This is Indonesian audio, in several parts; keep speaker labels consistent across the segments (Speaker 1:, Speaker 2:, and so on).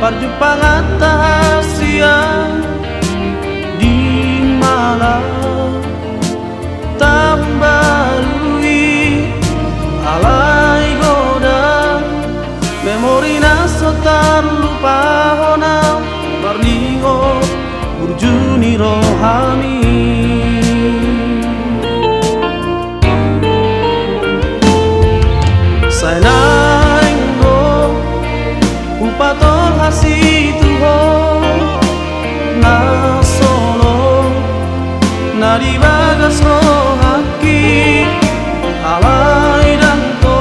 Speaker 1: Perjumpaan siang di malam tahun barui alai godang memori naso terlupa honam berlingo burjuni rohani saya upatol hasi Tuhan na solo na di bagas rohaki alai dan to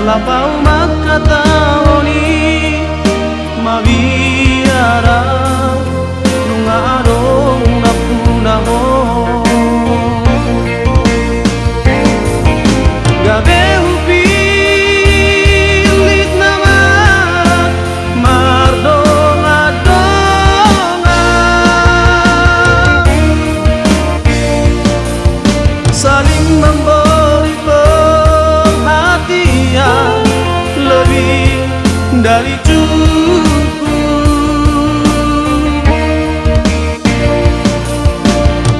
Speaker 1: lapau makataoni mabiara nunga adong napunamo gabe saling memberi perhatian lebih dari cukup.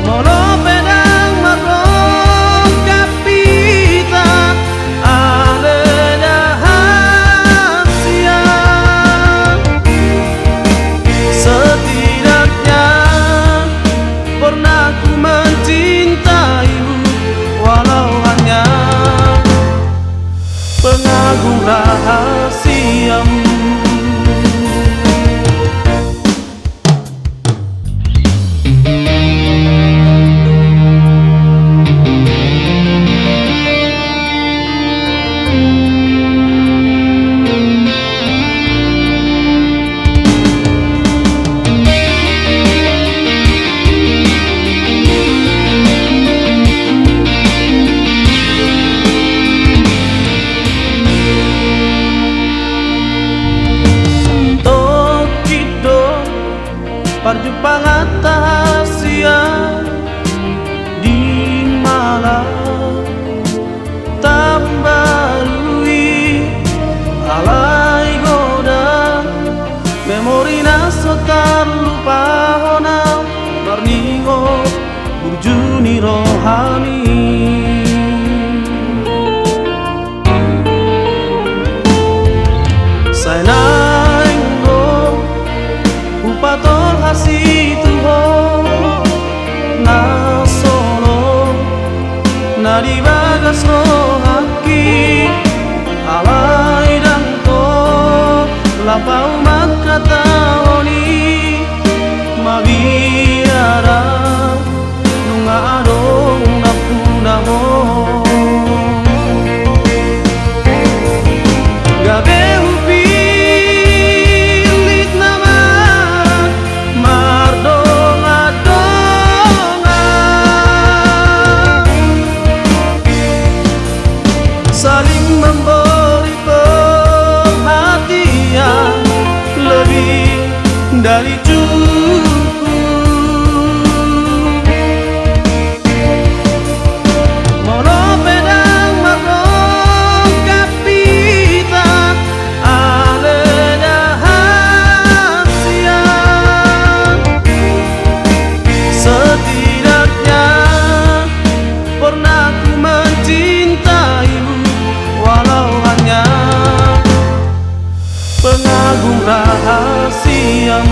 Speaker 1: Mono pedang marong kapita ale dahan siang setidaknya pernah ku mencintaimu walau hanya pengagum rahasiamu. Perjumpaan siang di malam tahun barui alai godang memori naso terlupa honam berningo burjuni rohani saya upatol hasi Tuhan na solo na di bagas rohaki alai dan to lapau makataoni mabiara nunga adong napunamo gabe saling memberi perhatian lebih dari cukup. Mono pedang marong kapita ale dahan siang setidaknya pernah ku mencintaimu walau hanya pengagum rahasiamu.